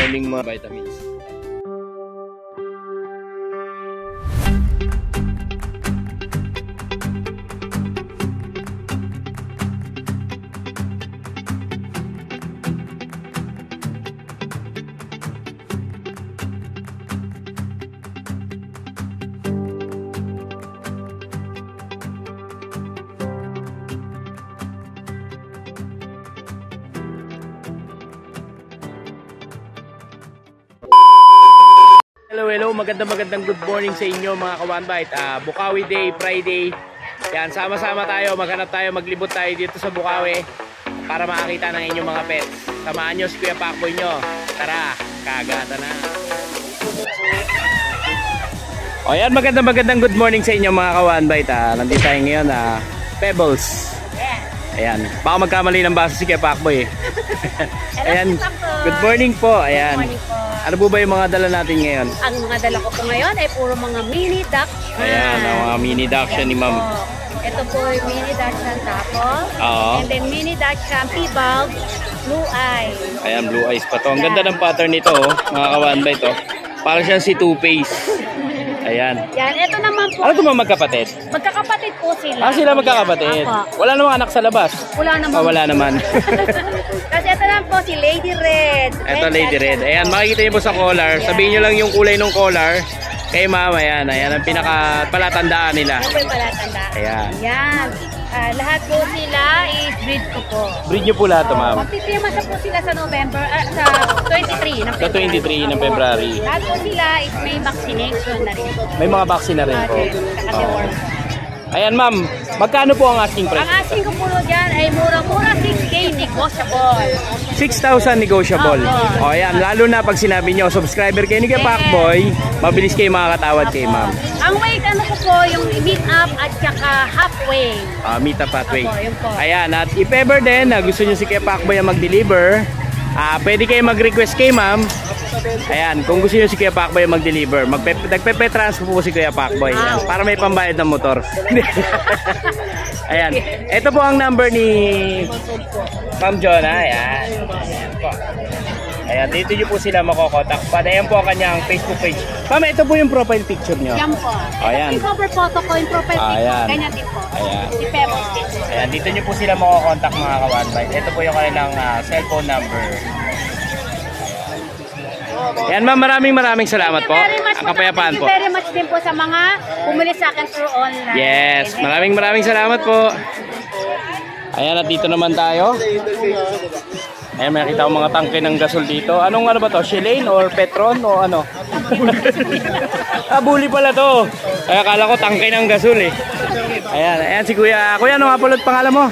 maraming mga vitamins. Hello, magandang good morning sa inyo mga ka-OneBite. Bukawi Day, Friday. Yan, sama-sama tayo, maghanap tayo, maglibot tayo dito sa Bukawi para makakita ng inyong mga pets. Samahan nyo si Kuya Pacboy nyo. Tara, kagata na. O yan, magandang good morning sa inyo mga ka-OneBite. Nandito tayo ngayon, Pebbles. Ayan, baka magkamali ng basa si Kuya Pacboy. Ayan, good morning po. Ayan. Ano po ba yung mga dala natin ngayon? Ang mga dala ko po ngayon ay puro mga mini Dachshund. Ayan, ang mga mini Dachshund ni Ma'am. Ito po yung mini Dachshund Tapos. Oo. And then mini Dachshund P-Bulb, Blue Eyes. Ayan, blue eyes pa to. Ang ganda ng pattern nito, mga ka-OneBite. Parang siya si Two-Face. Ayan. Yan, ito naman po. Ano ito mga magkapatid? Magkakapatid po sila. Sila magkakapatid. Wala namang anak sa labas? Wala naman. Wala naman. Kasi ito naman po si Lady Red. Ito Lady Red. Ayan, makikita niyo po sa collar. Sabihin niyo lang yung kulay ng collar. Kay Mama, ayan. Ayan ang pinaka palatandaan nila. Ito yung palatandaan. Ayan. Yan. Lahat po sila is breed ko po. Breed niyo po lahat, Ma'am? Magtitimasa po sila sa November, sa 23 ng February. Sa 23 ng February. Lahat po sila is may vaccination na rin po. May mga vaccine na rin po. Ayan, Ma'am. Magkano po ang asking price? Ang asking ko po dyan ay mura-mura 6K negotiable. 6,000 negotiable. O ayan, lalo na pag sinabi nyo, subscriber kayo ni Kuya Pacboy, mabilis kayo makakatawad kay Ma'am. Ang weight ano ko po, yung meet up at saka halfway. Meet up halfway. Ayan, at if ever din na gusto nyo si Kuya Pacboy mag-deliver, pwede kayo mag-request kay Ma'am. Ayan, kung gusto nyo si Kuya Pacboy mag-deliver, nagpe-transfer po si Kuya Pacboy para may pambayad ng motor. Ayan, ito po ang number ni Ma'am Jonah. Ayan. Ayan po. Ayan, dito nyo po sila makokontak. Ayan po ang kanyang Facebook page. Ma'am, ito po yung profile picture nyo. Yan po. Ayan. Ito yung cover photo ko, yung profile picture. Ganyan din po. Ayan. Si Pebbles. Ayan, dito nyo po sila makokontak mga ka-OneBite. Ito po yung kanilang cellphone number. Ayan, Ma'am, maraming salamat po. Ang kapayapaan po. Thank you very much din po sa mga bumili sa akin through online. Yes, maraming salamat po. Ayan, at dito naman tayo. Ayan, may nakita ko mga tangke ng gasol dito. Ano ba to? Shilane or Petron o ano? Bully pala to. Ay, akala ko tangke ng gasol eh. Ayan si Kuya. Kuya, ano nga pala pangalan mo?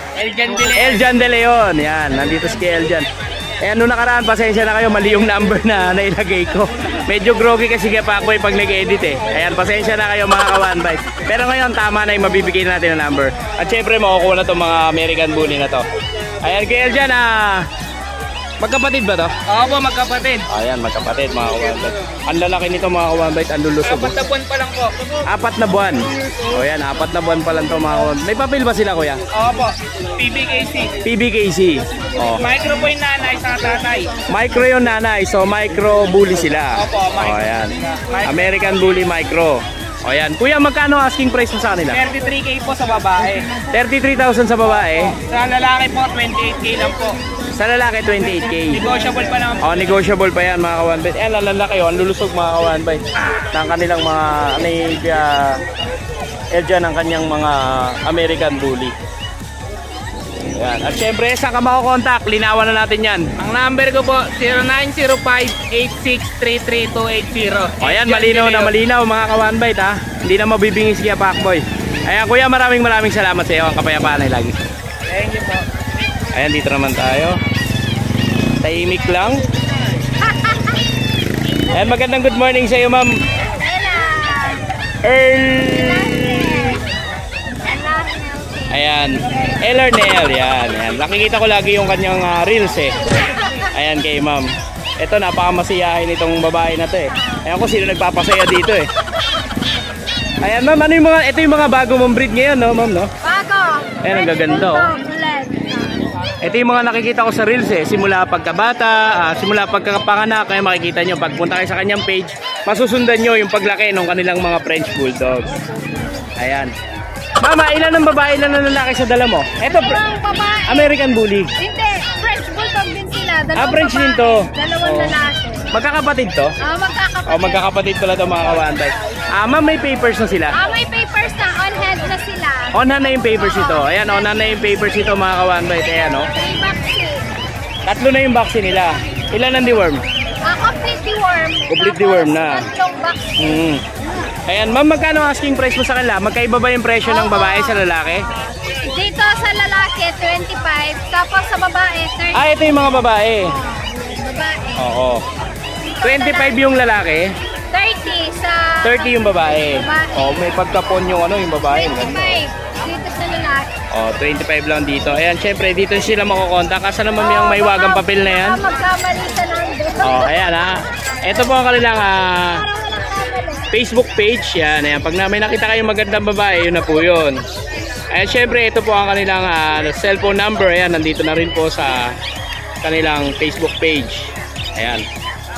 Eljan De Leon. Yan, nandito si Eljan. Ayan, nung nakaraan, pasensya na kayo, mali yung number na nailagay ko. Medyo groggy kasi Kuya Pacboy pag nag-edit eh. Ayan, pasensya na kayo mga ka-OneBite. Pero ngayon, tama na yung mabibigay natin na number. At syempre, makukuha na itong mga American Bully na to. Ayan, Kuya Eljan, magkapatid ba to? Oo po, magkapatid. Ayan, magkapatid mga ka-OneBite. Ang lalaki nito mga ka-OneBite, ang lulusog. 4 na buwan pa lang po. 4 na buwan. O yan, 4 na buwan pa lang to mga ka-OneBite. May papel ba sila, Kuya? Oo po, PBKC. PBKC. Oh. Micro po yung nanay sa tatay. Micro yung nanay, so micro bully sila. Opo, micro. O yan. American Bully Micro. O yan. Kuya, magkano asking price mo sa kanila? 33K po sa babae. 33,000 sa babae. Sa lalaki po, 28K lang po. Sa lalaki, 28K. Negotiable pa naman po. Negotiable pa yan mga ka-OneBite. Ayan, lalaki o, ang lulusog mga ka-OneBite. Ng kanilang mga, Eljan ang kanyang mga American Bully. Ayan. At syempre, saan ka makukontak? Linawan na natin yan. Ang number ko po, 0905-8633-280. O yan, malinaw mga ka-OneBite ha. Hindi na mabibingis kaya Pacboy. Ayan, Kuya, maraming salamat sa iyo. Ang kapayapaan ay lagi. Thank you po. Ayan, dito naman tayo. Tahimik lang. Ayan, magandang good morning sa iyo, Ma'am Ayan, Elernel. Yan. Nakikita ko lagi yung kanyang reels eh. Ayan kay Ma'am. Ito, napakamasiyahin itong babae na to eh. Ayan ko sino nagpapasaya dito eh. Ayan, Ma'am, ano yung ito yung mga bago mong breed ngayon, no, Ma'am, no? Bago. Ayan, ang gaganda, oh. Ito yung mga nakikita ko sa reels eh. Simula pagkabata, simula pagkakapanganak, kaya makikita nyo. Pagpunta kayo sa kanyang page, masusundan nyo yung paglaki ng kanilang mga French Bulldogs. Ayan. Mama, ilan ang babae, ilan ang lalaki sa dala mo? Ito, Dalawang babae. American Bully. Hindi, French Bulldog din sila. Dalawang French babae, din to. Dalawang Oh. lalaki. Magkakapatid to? Magkakapatid. O, magkakapatid pala ito mga kawanbay. Ma'am, may papers na sila. May papers na on hand na sila. On-hand na yung papers ito. Ayan, on-hand na yung papers ito mga kawanbay. Ayan, o. 3 vaccine. Tatlo na yung vaccine nila. Ilan ang deworm? Completely worm. Completely worm na. Tatlong vaccine. Ayan, ma'am, magkano ang asking price mo sa kanila? Magkaiba ba yung presyo ng babae sa lalaki? Dito sa lalaki, 25. Tapos sa babae, 30. Ito yung mga babae. Babae. Oo. 25 yung lalaki, 30 sa 30 yung babae. Babae. Oh, may pagkapon yung yung babae. 25 dito sa lalaki. Oh, 25 lang dito. Ayan, syempre dito sila makokontak. Asa naman yung may wagang papel na yan? Magkamali sa nando. Oh, ayan ha. Ito po ang kanilang Para walang kamali. Facebook page. Yan, ayan. Pag may nakita kayong magandang babae, yun na po yun. Ayan, syempre ito po ang kanilang cellphone number. Ayan, nandito na rin po sa kanilang Facebook page. Ayan.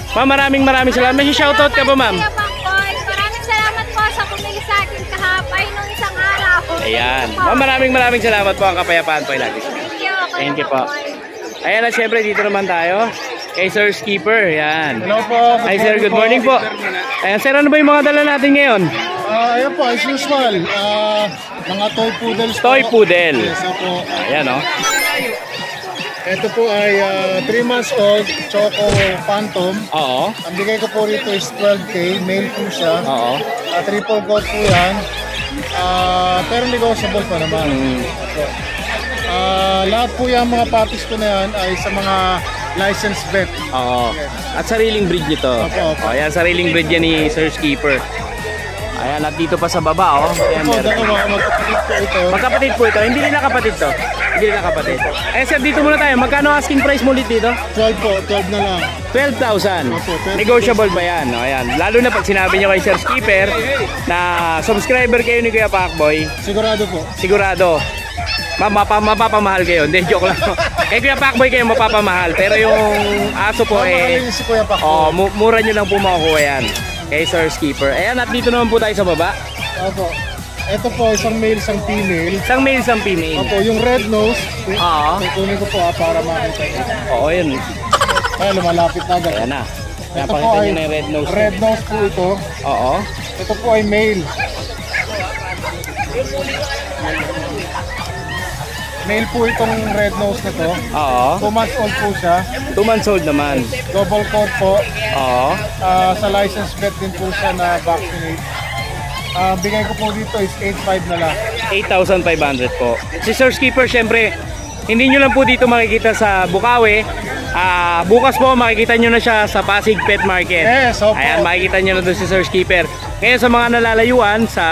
Ma'am, maraming salamat. May shoutout ka ba, ma'am? Kuya Pangkoy, maraming salamat po sa bumili sa akin kahapay nung isang araw. Ayan. Ma'am, maraming salamat po. Ang kapayapaan po lagi. Thank you. Kuya Thank you po. Pangkoy. Ayan na, syempre dito naman tayo kay Sir Skipper. Ayan. Hello po. Hi sir, good morning po. Ayan sir, ano ba yung mga dala natin ngayon? Ayan po, as usual. Mga toy poodles po. Toy poodle. Yes, po. Ayan o. Ito po ay 3 months old Choco Phantom. Oo. Ang bigay ko po rito is 12K. Male po siya. Oo. Triple coat po yan. Pero negotiable pa naman. Opo. Lahat po yung mga puppies ko na yan ay sa mga licensed vet. Oo. At sariling breed nyo to. Opo, opo. Ayan, sariling breed yan ni Sir Skipper. Ayan, at dito pa sa baba oh. Ayan, Opo, meron. dalawa magkapatid po ito. Magkapatid po ito. Hindi nila kapatid to. Hindi nila kapatid. Eh sir, dito muna tayo. Magkano asking price mo ulit dito? 12 po, 12 na lang. 12,000. Opo, 12,000. Negotiable ba yan? O, ayan. Lalo na pag sinabi nyo kay Sir Skipper na subscriber kayo ni Kuya Pacboy, Sigurado po. sigurado mapapamahal kayo. Hindi, joke lang. Kay Kuya Pacboy kayo mapapamahal. Pero yung aso po Malinis si Kuya Paco. mura nyo lang po makukuha yan. Kay Sir Skipper. Ayan, at dito naman po tayo sa baba. Opo. Ito po, isang male, isang female. Isang male, isang female. Opo, yung red nose. Oo. Kukunin ko po para makita nyo. Oo, yun. Kaya lumalapit na agad. Ayan na. Ito po Napakita ay nyo na yung red nose. red nose po ito. Oo. Ito po ay male. Male po itong red nose na to. Oo. 2 months old po siya. 2 months old naman. Double coat po. Oo. Sa license vet din po siya na vaccinate. Bigay ko po dito is 8.5 na lang. 8,500 po. Si Sir Skipper, syempre, hindi nyo lang po dito makikita sa Bukawi. Bukas po, makikita nyo na siya sa Pasig Pet Market. Yes, opo. Ayan, makikita nyo na doon si Sir Skipper. Ngayon sa mga nalalayuan, sa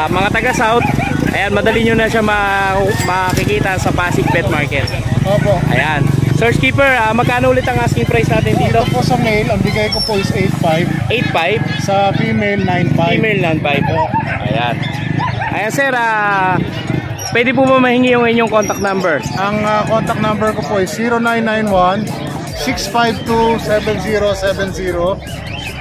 mga taga-South, ayan, madali nyo na siya makikita sa Pasig Pet Market. Opo. Ayan. Sir Skipper, magkano ulit ang asking price natin dito? Ito po sa male, ang bigay ko po is 8.5. 8,500. Sa female, 9.5. Email lang 5 po. Ayan. Ayan sir, pwede po ba mahingi yung inyong contact number? Ang contact number ko po is 0991-652-7070.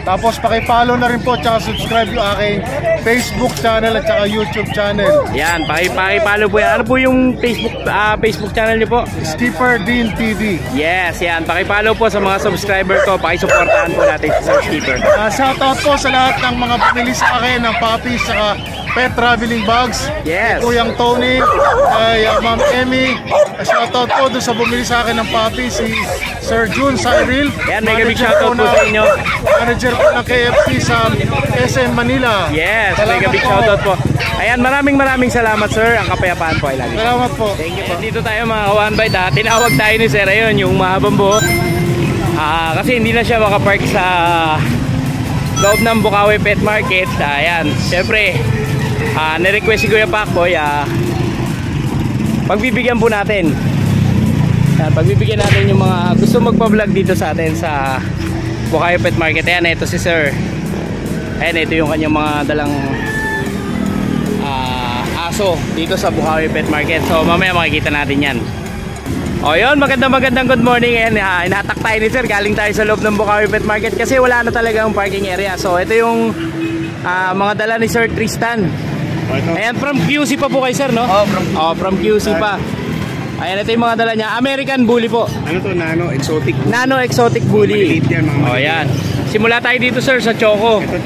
Tapos paki-follow na rin po at subscribe yung aking Facebook channel at saka YouTube channel. Yan, paki-follow po yan. Ano po yung Facebook channel niyo po? Skipper Dean TV. Yes, yan. Paki-follow po sa mga subscriber ko. Paki-supportahan po natin si Sir Skipper. Shoutout po sa lahat ng mga bumili sa akin ng puppies saka pet traveling bags. Yes. Kuyang Tony, kay Ma'am Emmy. Shoutout po doon sa bumili sa akin ng puppies, si Sir June Cyril. Yan, mega big shoutout po sa inyo. Manager po ng KFC sa SM Manila. Yes, Salamat mega big po. shoutout po. Ayan, maraming salamat sir. Ang kapayapaan po ay lagi. Salamat po. Thank you po. Dito tayo mga ka-one bite. Tinawag tayo ni Sir ayun, yung mahabang buhok. Kasi hindi na siya makapark sa loob ng Bukawi Pet Market. Ayan, syempre, na-request si Kuya Pacboy, pagbibigyan po natin. Ayan, pagbibigyan natin yung mga gusto magpa-vlog dito sa atin sa Bukawi Pet Market. Ayan, ito si Sir. Ayan, ito yung kanyang mga dalang aso dito sa Bukawi Pet Market. So mamaya makikita natin yan. O yun, magandang good morning. Ayan, inatak tayo ni sir. Galing tayo sa loob ng Bukawi Pet Market kasi wala na talagang parking area. So ito yung mga dala ni Sir Tristan. Ayan, from QC pa po kayo sir, no? From QC pa. Ayan, ito yung mga dala niya. American Bully po. Ano to? Nano Exotic. Nano Exotic Bully. Maliliit yan, mga O yan. Simula tayo dito sir sa Choco. Ito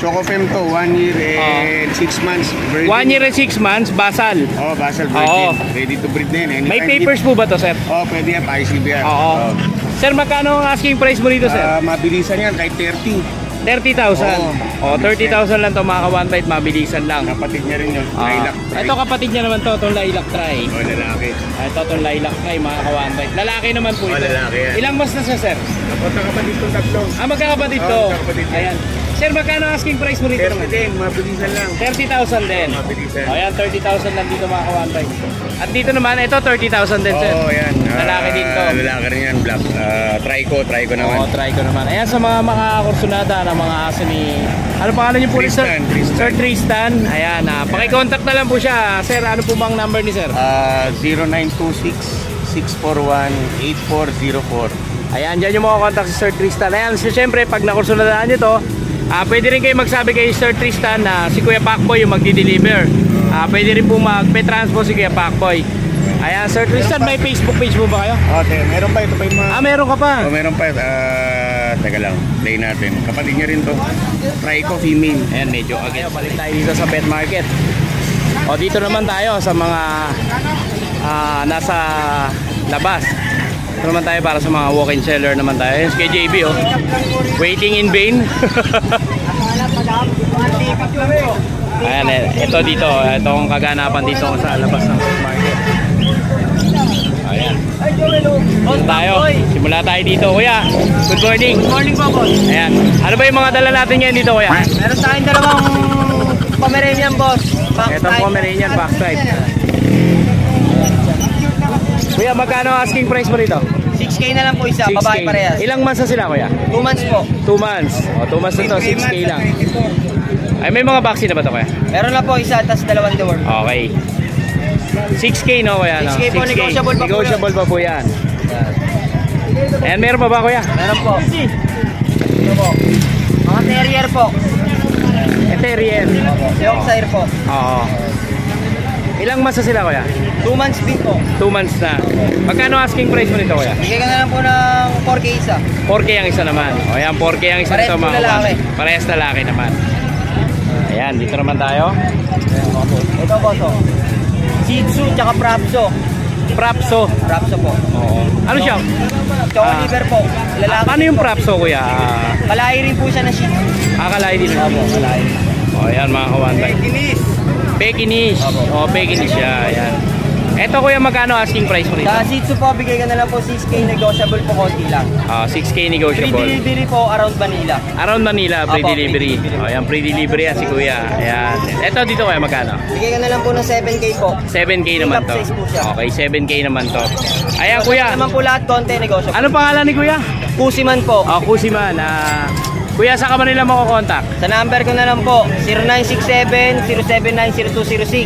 Choco Fem to, 1 year and 6 months. Virgin. 1 year and 6 months, basal. Basal virgin. Oo. Ready to breed na yun. May papers po ba to sir? Pwede yan, pa-ICBR. Oo. Sir, magkano ang asking price mo dito sir? Mabilisan yan, kahit 30. 30,000. 30,000 lang to, mga ka-1bite, mabilisan lang. Kapatid niya rin yun, Lilac Try. Ito kapatid niya naman to, itong Lilac Try. Lalaki. Ito itong Lilac Try, mga ka-1bite. Lalaki naman po ito. Lalaki yan. Ilang months na siya sir? Kapatid itong tatlo. Magkakapatid to. Magkakapatid yan. Ayan. Sir, magkano asking price mo dito? 30 din, mabilisan lang. 30,000 din. Mabilisan. Ayan, 30,000 lang dito, mga ka-1bite. At dito naman, ito 30,000 din sir. Yan. Lalaki din to. Lalaki rin yan, black. Try ko naman. Try ko naman. Ayan, sa mga kursunada ng mga aso ni... Ano pangalan niyo po sir? Tristan. Sir Tristan. Ayan, paki-contact na lang po siya. Sir, ano po bang number ni sir? 0926-641-8404. Ayan, dyan yung mga contact si Sir Tristan. Ayan, so syempre, pag nakursunadaan nyo to, pwede rin kayo magsabi kay Sir Tristan na si Kuya Pacboy yung magdi-deliver. Pwede rin po mag-transpo si Kuya Pacboy. Ayan, Sir Tristan, may Facebook page mo ba kayo? Meron pa ito pa yung mga... Meron ka pa? Meron pa. Teka lang, play natin. Kapatid niya rin to. Try ko female. Ayan, medyo agad. Balik tayo dito sa pet market. Dito naman tayo sa mga nasa labas. Ito naman tayo para sa mga walk-in seller naman tayo. Ayan, kay JB waiting in vain. Ayan, ito dito. Ito ang kaganapan dito sa labas ng pet market. Ayan. Simula tayo dito, kuya. Good morning. Good morning po, boss. Ayan. Ano ba yung mga dala natin ngayon dito, kuya? Meron sa akin dalawang Pomeranian, boss. Ito ang Pomeranian box type. Kuya, magkano asking price mo rito? 6K na lang po isa, babae parehas. Ilang months na sila, kuya? 2 months po. 2 months. 2 months na to, 6K lang. Ay, may mga vaccine na ba to, kuya? Meron na po isa, tas dalawang deworm. Okay. 6K, no, kuya? 6K po, negotiable pa po. Negotiable pa po yan. Ayan, meron pa ba, kuya? Meron po. Ito po. Mga terrier po. Terrier. Yorkshire po. Oo. Ilang months na sila, kuya? 2 months din po. 2 months na. Magkano asking price mo nito, kuya? Bigay ka na lang po ng 4K isa. 4K ang isa naman. O ayan, 4K ang isa Parehas nito, po lalaki. Parehas lalaki naman. Ayan, dito naman tayo. Ito po to. Shih Tzu tsaka Prapso. Prapso. Prapso po. Oo. Ano siya? Choco liver po. Lalaki. Paano yung Prapso, kuya? Kalahi rin po siya na Shih Tzu. Akalay din. Opo, kalahi. O ayan, mga kawanbay. Pekinis. O, Pekinis siya. Ayan. Eto, kuya, magkano asking price mo rito? Sa Shih Tzu po, bigay ka na lang po 6K, negotiable po konti lang. 6K Free negotiable. delivery po around Manila. Around Manila, free Apo, delivery. free delivery. O, ayan, free delivery yan si kuya. Ayan. Eto, dito kuya, magkano? Bigay ka na lang po ng 7K po. 7K naman to. Pick up size po siya. Okay, 7K naman to. Ayan, kuya. naman po lahat konti, negotiable. Ano pangalan ni kuya? Kusiman po. Kusiman. Kuya, saan ka ba nila makukontakt? Sa number ko na lang po, 0967-079-0206.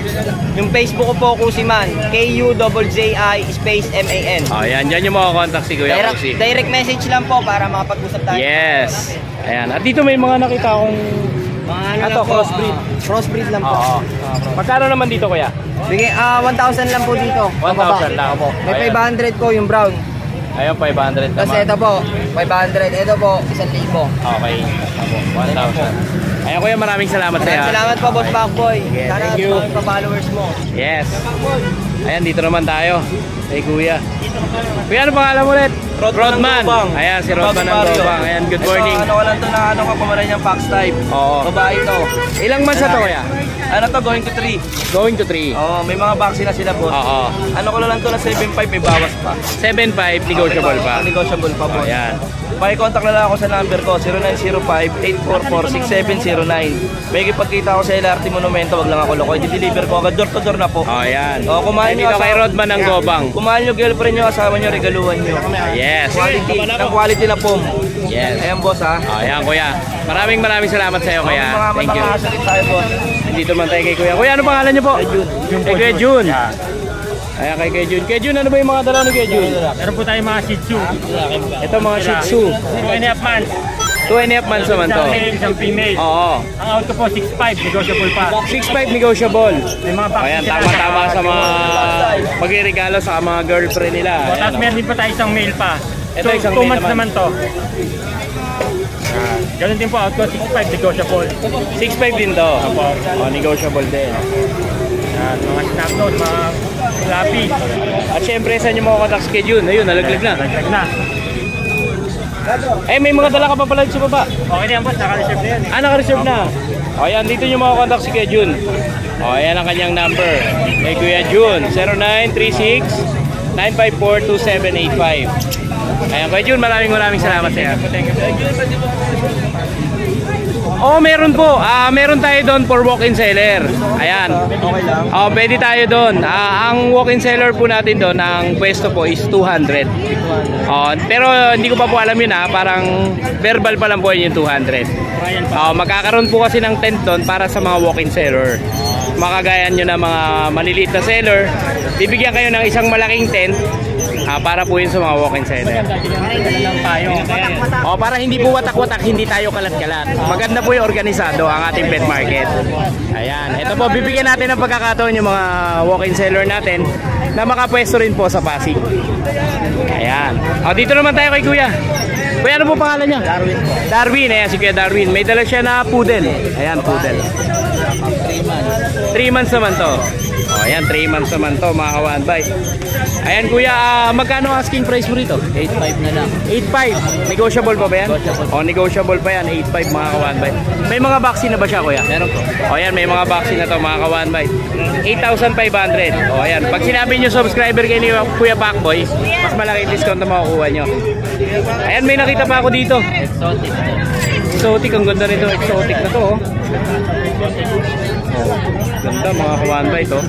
Yung Facebook ko po, Kusiman. K-U-J-J-I space M-A-N. Ayan, dyan yung makukontakt si Kuya Kusi. Direct message lang po para makapag-usap tayo. Yes. Ayan. At dito may mga nakita akong Mga ano Ato, lang po, crossbreed. Crossbreed lang po. Oo. Magkano naman dito, kuya? Bigay, 1,000 lang po dito. 1,000 lang. Opo. May Ayan. 500 po yung brown. Ayun, 500 Tapos naman. ito po, 500. Ito po, 1,000. Okay. 1,000. Ayan, kuya, maraming salamat sa'yo. Salamat po, Boss Pacboy. Sige, Sana thank you. mga pa-followers mo. Yes. Ayan, dito naman tayo. Kay kuya. Kuya, ano pangalan mo ulit? Rodman. Ayan, si Rodman ng Gobang. Ayan, good morning. Ito, ano ko lang to na ano ko, Pomeranian Fox type. Oo. Babae to. Ilang months na to, kuya? Ano to, going to 3. Going to 3. Oo, may mga vaccine na sila, boss. Oo. Ano ko lang to na 7.5, may bawas pa. 7.5, negotiable pa. Negotiable pa, boss. Ayan. Paki-contact na lang ako sa number ko, 0905-844-6709. May ipagkita ko sa LRT Monumento, wag lang ako loko. I-deliver ko agad, door to door na po. Oh, ayan. O, kumain Dito kay Rodman ng Gobang. Kumain nyo, girlfriend nyo, asawa nyo, regaluhan nyo. Yes. Quality na po. Yes. Ayan, boss, ha. Oh, ayan, kuya. Maraming salamat sa iyo, kuya. Mga Thank you. matakasalit tayo, boss. Dito man tayo kay kuya. Kuya, ano pangalan niyo po? Kay Kuya Jun. Ayan kay Kejun. Kejun, ano ba yung mga dala ni Kejun? Meron po tayong mga Shih Tzu. Ito mga Shih Tzu. 2.5 months. 2.5 months naman to. Isang male, isang female. Oo. Ang out ko po 6.5, negotiable pa. 6.5 negotiable. May mga vaccine Ayan, sila. tama-tama sa mga magre-regalo sa mga girlfriend nila. O, tapos Ayan, meron din po tayo isang male pa. Ito, So, isang 2 male months naman. naman to. Ganun din po, out ko 6.5, negotiable. 6.5 din to. Oh, negotiable din. Yan, mga snap note, mga flappy. At syempre, saan yung mga kontak schedule? Ayun, nalaglag na. Laglag na. Eh, may mga dala ka pa pala sa baba. Okay na yan boss, naka-reserve na yan eh. Ah, naka-reserve na. O, ayan, dito yung mga kontak si Kuya Jun. O, ayan ang kanyang number. Kay Kuya Jun, 0936-954-2785. Ayan, Kuya Jun, maraming salamat sa iyo. Thank you. Oh, meron po. Meron tayo doon for walk-in seller. Ayan. Okay lang. Oh, pwede tayo doon. Ang walk-in seller po natin doon, ang pwesto po is 200. Oh, pero hindi ko pa po alam yun parang verbal pa lang po yun yung 200. Magkakaroon po kasi ng tent doon para sa mga walk-in seller. Makagaya nyo na mga maliliit na seller, bibigyan kayo ng isang malaking tent para po yun sa mga walk-in seller. O, para hindi po watak-watak, hindi tayo kalat-kalat. Maganda po yung organisado ang ating pet market. Ayan, ito po, bibigyan natin ng pagkakataon yung mga walk-in seller natin na makapwesto rin po sa Pasig. Ayan. O, dito naman tayo kay Kuya. Kuya, ano po pangalan niya? Darwin po. Darwin, ayan si Kuya Darwin. May dala siya na poodle. Ayan, poodle. 3 months naman to. O, ayan, 3 months naman to, mga kawanbay. Ayan, Kuya, magkano asking price mo rito? 8.5 na lang. 8.5. Negotiable pa ba yan? Negotiable. O, negotiable pa yan. 8.5, mga kawanbay. May mga vaccine na ba siya, Kuya? Meron po. O, ayan, may mga vaccine na to, mga kawanbay. 8,500. O, ayan. Pag sinabi nyo subscriber kayo ni Kuya Pacboy, mas malaki discount na makukuha nyo. Ayan, may nakita pa ako dito. Exotic. Exotic, ang ganda nito. Exotic na to, oh. Oh, ganda, mga kawanbay to.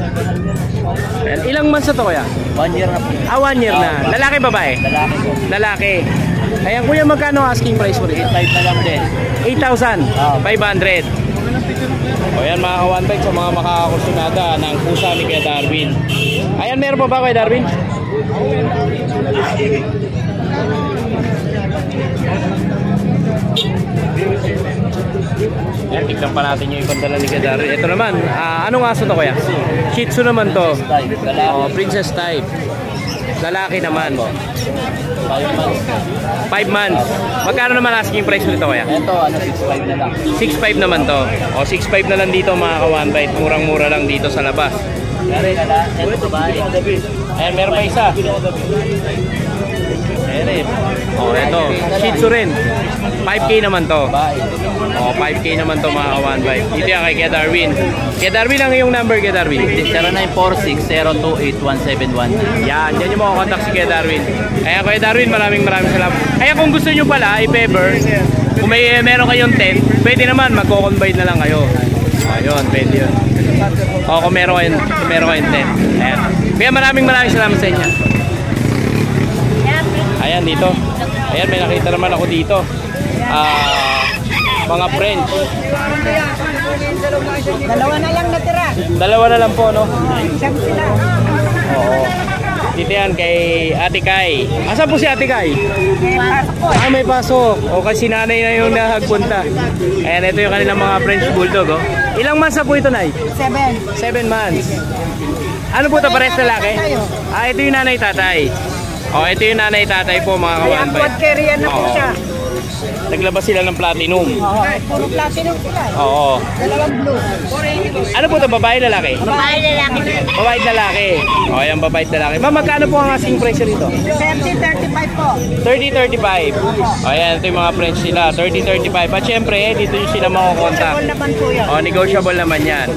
Ayan, ilang months na to, Kuya? 1 year na po. 1 year na. Lalaki, babae? Lalaki po. Lalaki. Ayan, Kuya, magkano asking price mo rin? 8.5 na lang din. 8,500. O yan, mga kawanbay, sa mga makakakursunada ng pusa ni Kuya Darwin. Ayan, meron pa ba Kuya Darwin? Ayan, tignan pa natin yung ibang dala ni Kuya Darwin. Ito naman, anong aso to, Kuya? Shih Tzu naman to. Oh, princess type. Lalaki naman. 5 months. 5 months. Magkano naman asking price nito, Kuya? Ito, 6.5 na lang. 6.5 naman to. O, 6.5 na lang dito, mga kawanbay. Murang-mura lang dito sa labas. Gari na lang. Ito babae. Ayan, meron pa isa. Ayan eh. O, ito. Shih Tzu rin. 5K naman to. Babae. O, 5K naman to, mga kawanbay. Dito yan kay Kuya Darwin. Kuya Darwin, ang iyong number, Kuya Darwin. 0946-028-1719. Yan, yan yung mga contact si Kuya Darwin. Kaya Kuya Darwin, maraming salamat. Kaya kung gusto nyo pala, if ever, kung meron kayong tent, pwede naman, magko-combine na lang kayo. Ayun, pwede yun. O, kung meron kayong tent. Ayan. Kaya maraming salamat sa inyo. Ayan, dito. Ayan, may nakita naman ako dito. Mga French. Dalawa na lang natira. Dalawa na lang po, no? Siyam sila. Oo. Dito yan kay Ate Kai. Asan po si Ate Kai? Pasok po. May pasok. O kasi nanay na yung nahagpunta. Ayan, ito yung kanilang mga French Bulldog. Oh. Ilang months na po ito, Nay? 7. 7 months. Ano po ito? Pares lalaki? Ito yung nanay tatay. O, ito yung nanay tatay po, mga Ay, ang kawanbay. quad carrier na po Oo. siya. Naglabas sila ng platinum. Oo. Puro platinum sila. Oo. Dalawang blue. Ano po ito? Babae lalaki? Babae lalaki. Babae lalaki. O, ayan, babae lalaki. Ma'am, magkano po ang asking price rito? 30-35 po. 30-35. O, ayan, ito yung mga French nila. 30-35. At syempre, dito yung sila makukontak. Negotiable naman po yan. O, negotiable naman yan.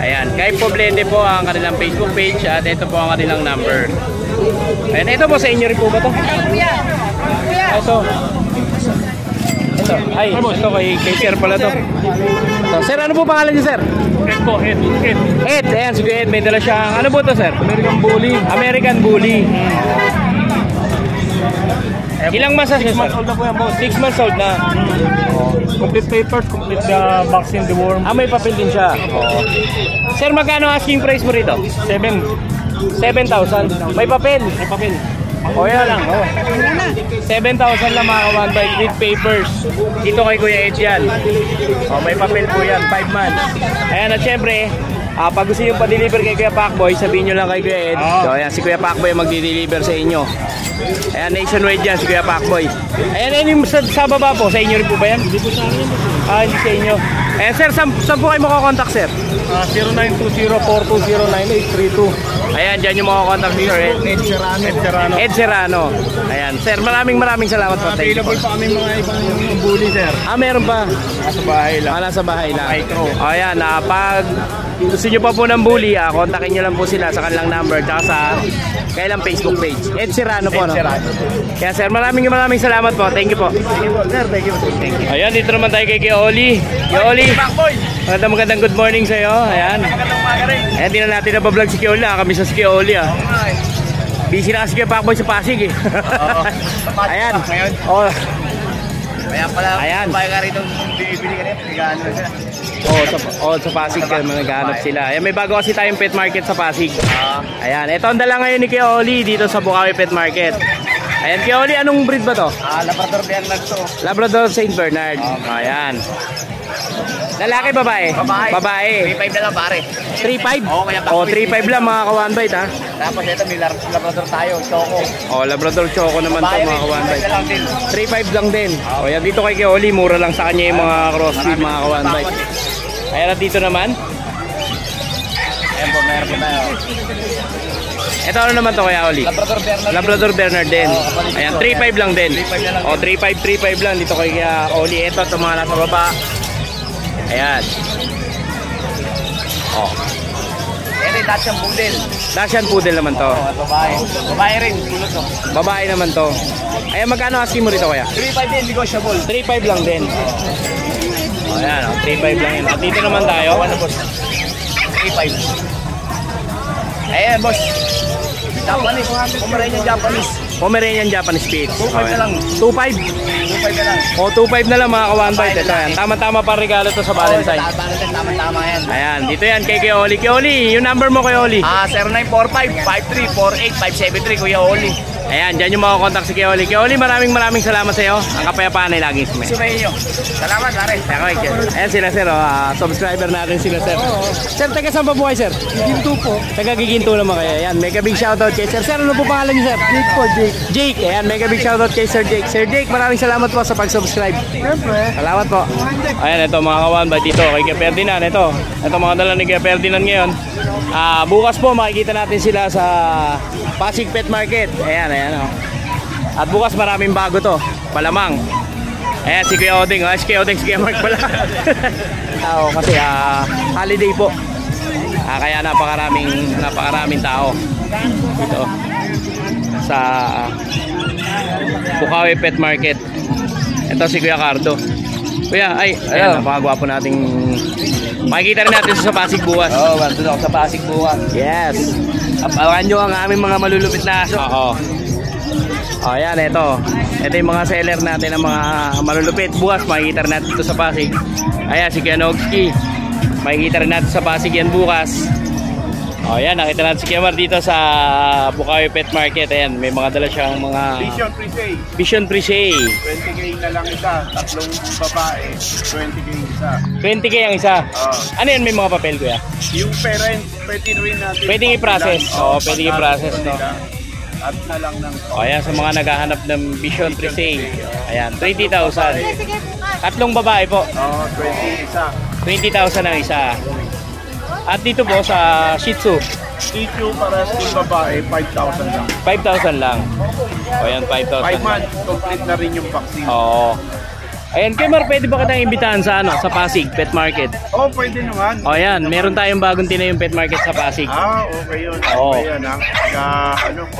Ayan, kay Poblete po ang kanilang Facebook page at ito po ang kanilang number. Ayan, ito po sa inyo rin po ba ito? Kuya. Kuya. Ito. Ito. Ay, ito kay Sir pala to. Ito. Sir, ano po pangalan niyo, Sir? Ed po, Ed. Ed. Ayan, si Ed. May dala siyang, ano po to, Sir? American Bully. American Bully. Ilang months na siya, 6 Sir? months old na po yan, boss. 6 months old na. Complete papers, complete the vaccine, the worm. May papel din siya. Sir, magkano asking price mo rito? 7. 7,000. May papel. May papel. O yan lang. 7,000 lang mga ka-one bite with papers. Dito kay Kuya Ed yan. O, may papel po yan. 5 months. Ayan at syempre, pag gusto nyo pa-deliver kay Kuya Pacboy, sabihin nyo lang kay Kuya Ed. So ayan, si Kuya Pacboy magdi-deliver sa inyo. Ayan, nationwide yan si Kuya Pacboy. Ayan, yung sa baba po, sa inyo rin po ba yan? Hindi po sa akin. Hindi sa inyo. Eh sir, saan po kayo makakontakt sir? 0920-420-9832. Ayan, dyan yung makakontakt ni Sir Ed. Ed Serrano. Ayan, sir, maraming salamat po. Available pa kami mga ibang bully, sir. Meron pa. Nasa bahay lang. Nasa bahay lang. Micro. Ayan, pag gusto nyo pa po ng bully, kontakin nyo lang po sila sa kanilang number tsaka sa kailang Facebook page. Ed Serrano po, no? Kaya sir, maraming salamat po. Thank you po. Sir, thank you. Ayan, dito naman tayo kay Oli. Oli, magandang good morning sa'yo. Ayan. Ayan, di na natin nabablog si Oli. Kami sa si Oli. Busy na kasi kay Pacboy sa Pasig. Ayan. Kaya pala, ayan. bahay ka rito, bibili ka rin, nag-ano sila. Sa Pasig naghahanap sila. Ayan, may bago kasi tayong pet market sa Pasig. Ayan, ito ang dala ngayon ni Kuya Oli dito sa Bukawi Pet Market. Ayan, Kuya Oli, anong breed ba to? Labrador Bernard to. Labrador St. Bernard. Ayan. Lalaki, babae? Babae. 3.5 na lang pare. 3.5? Oo, kaya 3.5 lang mga ka-one bite ha. Tapos ito, may Labrador tayo, Choco. Labrador Choco naman to mga ka-one bite. 3.5 lang din. Ayan, dito kay Kuya Oli, mura lang sa kanya yung mga crossbreed mga ka-one bite. Ayan, at dito naman. Ayan po, meron po tayo. Ito ano naman to Kuya Oli? Labrador Bernard. Labrador Bernard din. Ayan, 3.5 lang din. 3.5 lang dito kay Kuya Oli. Ito, itong mga nasa baba. Ayan. Ito yung Dachshund Poodle. Dachshund Poodle naman to. Babae. Babae rin, kulot to. Babae naman to. Ayan, magkano asking mo rito Kuya? 3.5 din, negotiable. 3.5 lang din. Ayan, 3.5 lang yun. At dito naman tayo. 3.5. Ayan, boss. Japanese. Pomeranian Japanese Spitz. 2.5 na lang. 2.5? 2.5 na lang. 2.5 na lang mga ka-one bite. Ito yan. Tama-tama pa regalo to sa Valentine. Valentine, tama-tama yan. Ayan, dito yan kay Kuya Oli. Kuya Oli, yung number mo Kuya Oli. 0945-5348-573, Kuya Oli. Ayan, dyan yung makakontakt si Kuya Oli. Kuya Oli, maraming salamat sa iyo. Ang kapayapaan ay laging sumay. Sumayin nyo. Salamat, pare. Ayan sila sir, subscriber natin sila sir. Sir, taga saan pa po kayo sir? Giginto po. Taga Giginto naman kayo. Ayan, mega big shoutout kay sir. Sir, ano po pangalan niyo sir? Jake po, Jake. Jake. Ayan, mega big shoutout kay Sir Jake. Sir Jake, maraming salamat po sa pag-subscribe. Siyempre. Salamat po. Ayan, ito mga kawan ba dito kay Kuya Ferdinand. Ito mga dala ni Kuya Ferdinand ngayon. Bukas po makikita natin sila sa Pasig Pet Market. Ayan. At bukas maraming bago to. Palamang. Ayan, si Kuya Oding. Si Kuya Oding, si Kuya Mark pala. Kasi holiday po. Kaya napakaraming tao dito sa Bukawi Pet Market. Ito si Kuya Cardo. Kuya, ayan, napakagwapo nating makikita rin natin sa Pasig bukas. Bandun ako sa Pasig bukas. Yes. Abangan nyo ang aming mga malulupit na aso. Ayan, ito yung mga seller natin ng mga malulupit. Bukas makikita rin natin ito sa Pasig. Ayan, si Kuya Nogski. Makikita rin natin sa Pasig yan bukas. Ayan, nakita natin si Kuya Mar dito sa Bukawi Pet Market. Ayan, may mga dala siyang mga Vision Presay. 20k na lang isa, tatlong babae, 20k isa. 20k ang isa. Ano yan, may mga papel Kuya? Yung parent, pwede rin natin. Pwedeng i-process. Pwedeng i-process to. At na lang ng Ayan, sa mga naghahanap ng Vision Presay. Ayan, 20,000. Sige, Tatlong babae po. 20 isa. 20,000 ang isa. At dito po sa Shih Tzu, Tissue para sa babae, 5,000 lang. 5,000 lang. Ayan, 5,000 5 lang. months, complete na rin yung vaccine. Oo. Ayan, Kuya Mar, pwede ba kitang imbitahan sa sa Pasig Pet Market? Pwede naman. Ayan, meron tayong bagong tinayong pet market sa Pasig. Okay yun. Oo. Okay yan ha.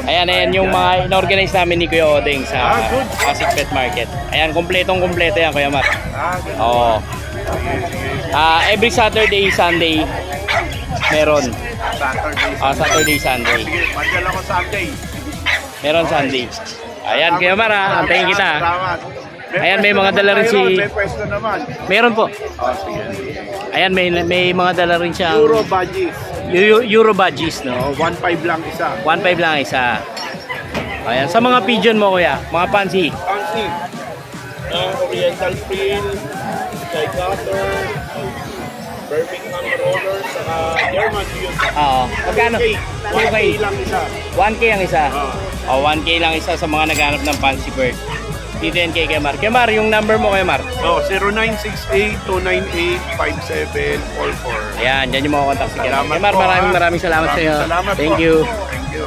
Ayan yung mga in-organize namin ni Kuya Oding sa Pasig Pet Market. Ayan, kompleto yan, Kuya Mar. Oo. Every Saturday, Sunday, meron. Saturday, Sunday. Magdala ko Sunday. Meron Sunday. Ayan, Kuya Mar, antayin kita. Salamat. Ayan, may mga dala rin si... May pwesto naman. Meron po. Sige. Ayan, may mga dala rin siyang... Puro budgies. Euro Budgies, no? 1.5 lang isa. 1.5 lang isa. Ayan, sa mga pigeon mo kuya, mga pansy. Fancy. Oriental Frill, Sky Cutter, Birmingham Roller, saka German yun. Oo. Magkano? 1K lang isa. 1K ang isa. O, 1K lang isa sa mga naghanap ng fancy bird. Dito yan kay Kemar. Kemar, yung number mo Kemar. 0968-298-5744. Ayan, dyan yung mga contact si Kemar. Salamat Kemar, po, maraming salamat sa iyo. Salamat Thank po. you. Thank you.